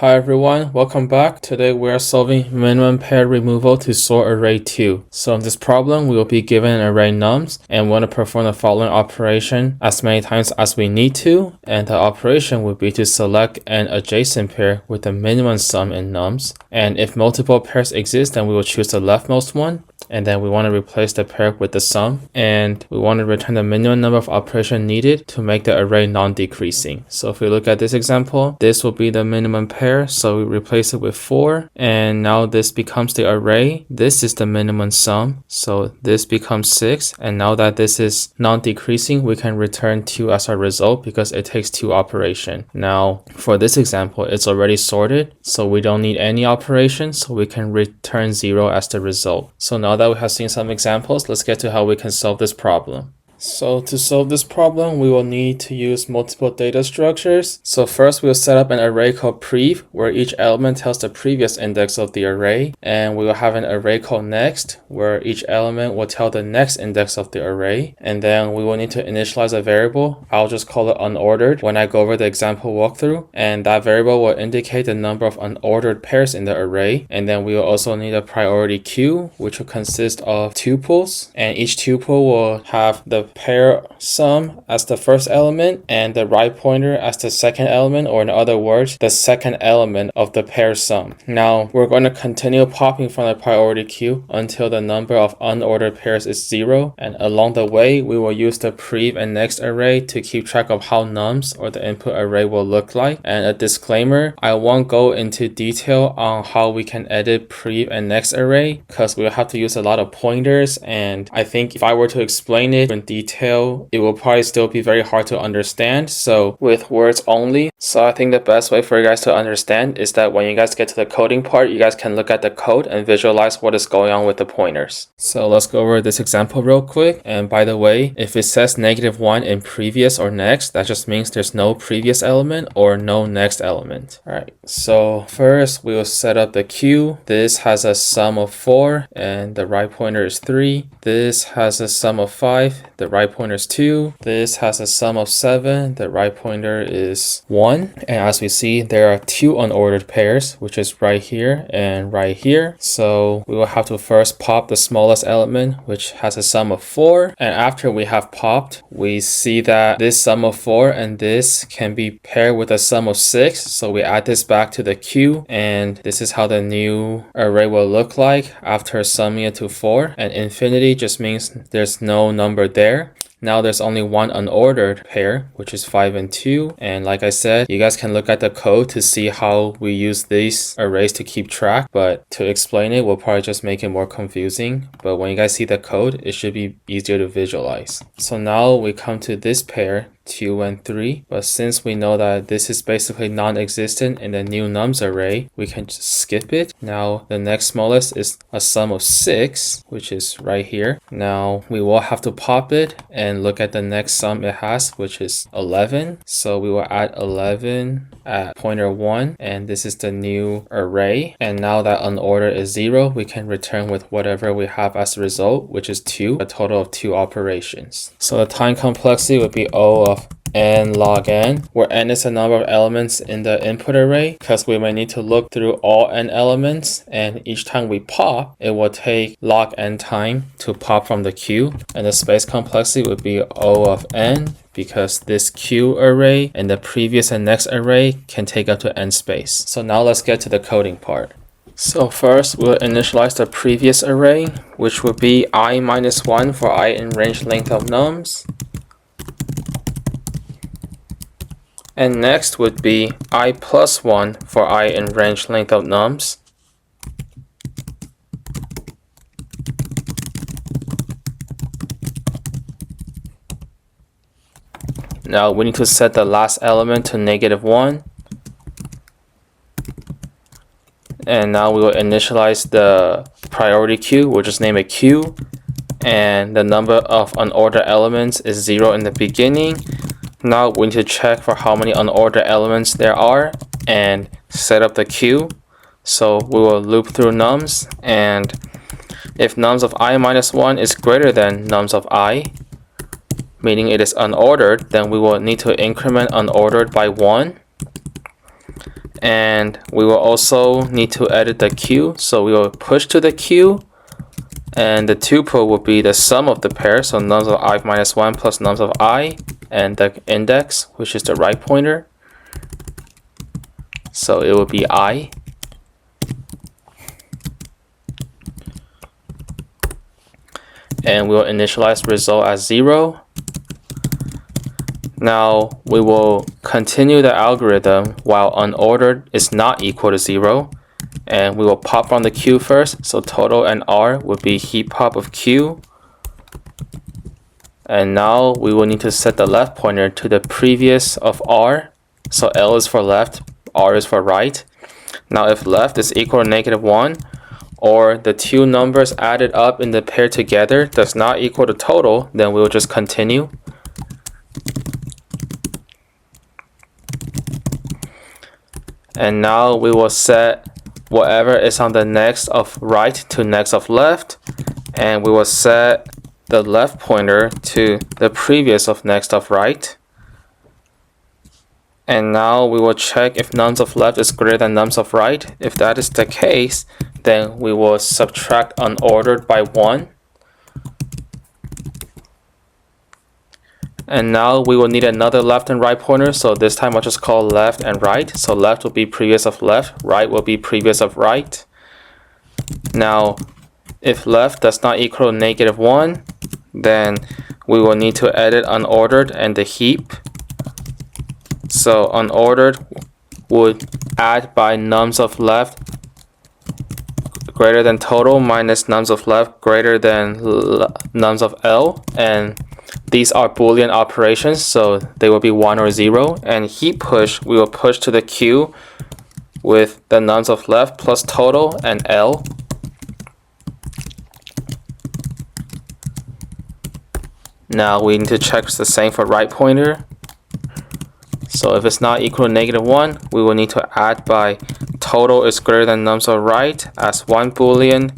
Hi everyone, welcome back. Today we are solving minimum pair removal to sort array 2. So in this problem, we will be given an array nums and we want to perform the following operation as many times as we need to. And the operation would be to select an adjacent pair with the minimum sum in nums. And if multiple pairs exist, then we will choose the leftmost one. And then we want to replace the pair with the sum. And we want to return the minimum number of operations needed to make the array non-decreasing. So if we look at this example, this will be the minimum pair. So we replace it with 4. And now this becomes the array. This is the minimum sum. So this becomes 6. And now that this is non-decreasing, we can return 2 as our result because it takes 2 operations. Now for this example, it's already sorted. So we don't need any operation. So we can return 0 as the result. So now that we have seen some examples, let's get to how we can solve this problem. So to solve this problem, we will need to use multiple data structures. So first we'll set up an array called prev, where each element tells the previous index of the array. And we will have an array called next, where each element will tell the next index of the array. And then we will need to initialize a variable. I'll just call it unordered when I go over the example walkthrough. And that variable will indicate the number of unordered pairs in the array. And then we will also need a priority queue, which will consist of tuples. And each tuple will have the pair sum as the first element and the right pointer as the second element, or in other words, the second element of the pair sum. Now we're going to continue popping from the priority queue until the number of unordered pairs is 0, and along the way we will use the prev and next array to keep track of how nums, or the input array, will look like. And a disclaimer, I won't go into detail on how we can edit prev and next array because we'll have to use a lot of pointers, and I think if I were to explain it in detail, it will probably still be very hard to understand, so with words only. So I think the best way for you guys to understand is that when you guys get to the coding part, you guys can look at the code and visualize what is going on with the pointers. So let's go over this example real quick. And by the way, if it says -1 in previous or next, that just means there's no previous element or no next element. Alright, so first we will set up the queue. This has a sum of 4 and the right pointer is 3. This has a sum of 5. The right pointer is 2. This has a sum of 7. The right pointer is 1. And as we see, there are 2 unordered pairs, which is right here and right here. So we will have to first pop the smallest element, which has a sum of 4. And after we have popped, we see that this sum of 4 and this can be paired with a sum of 6. So we add this back to the queue, and this is how the new array will look like after summing it to 4. And infinity just means there's no number there. Now there's only one unordered pair, which is 5 and 2. And like I said, you guys can look at the code to see how we use these arrays to keep track. But to explain it, we'll probably just make it more confusing. But when you guys see the code, it should be easier to visualize. So now we come to this pair, 2 and 3, but since we know that this is basically non-existent in the new nums array, we can just skip it. Now the next smallest is a sum of 6, which is right here. Now we will have to pop it and look at the next sum it has, which is 11. So we will add 11 at pointer 1, and this is the new array. And now that unordered is 0, we can return with whatever we have as a result, which is 2, a total of 2 operations. So the time complexity would be O of n log n, where n is the number of elements in the input array, because we may need to look through all n elements, and each time we pop, it will take log n time to pop from the queue. And the space complexity would be O of n, because this queue array and the previous and next array can take up to n space. So now let's get to the coding part. So first, we'll initialize the previous array, which would be I minus 1 for I in range length of nums. And next would be I plus 1 for I in range length of nums. Now we need to set the last element to -1. And now we will initialize the priority queue. We'll just name it Q. And the number of unordered elements is 0 in the beginning. Now we need to check for how many unordered elements there are and set up the queue. So we will loop through nums, and if nums of I minus 1 is greater than nums of I, meaning it is unordered, then we will need to increment unordered by 1. And we will also need to edit the queue. So we will push to the queue, and the tuple will be the sum of the pair, so nums of I minus 1 plus nums of I, and the index, which is the right pointer. So it will be I. And we will initialize result as 0. Now we will continue the algorithm while unordered is not equal to 0. And we will pop from the queue first. So total and R would be heap pop of Q. And now we will need to set the left pointer to the previous of R. So L is for left, R is for right. Now if left is equal to -1, or the two numbers added up in the pair together does not equal to total, then we will just continue. And now we will set whatever is on the next of right to next of left, and we will set the left pointer to the previous of next of right. And now we will check if nums of left is greater than nums of right. If that is the case, then we will subtract unordered by 1. And now we will need another left and right pointer, so this time I'll just call left and right. So left will be previous of left, right will be previous of right. Now, if left does not equal -1, then we will need to edit unordered and the heap. So unordered would add by nums of left greater than total minus nums of left greater than nums of L, and these are Boolean operations, so they will be 1 or 0. And heap push, we will push to the queue with the nums of left plus total and L. Now we need to check the same for right pointer. So if it's not equal to -1, we will need to add by total is greater than nums of right as one Boolean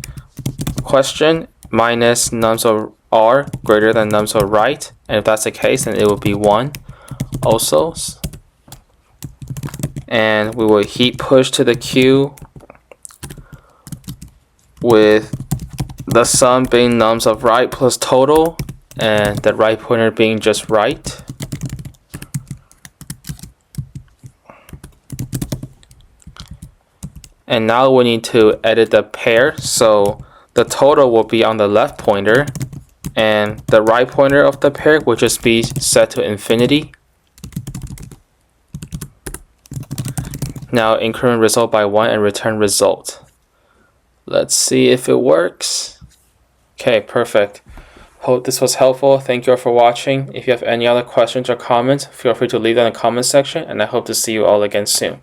question minus nums of R greater than nums of right. And if that's the case, then it will be 1 also. And we will heap push to the queue with the sum being nums of right plus total and the right pointer being just right. And now we need to edit the pair, so the total will be on the left pointer and the right pointer of the pair will just be set to infinity. Now increment result by 1 and return result. Let's see if it works. Okay, perfect. Hope this was helpful. Thank you all for watching. If you have any other questions or comments, feel free to leave them in the comment section, and I hope to see you all again soon.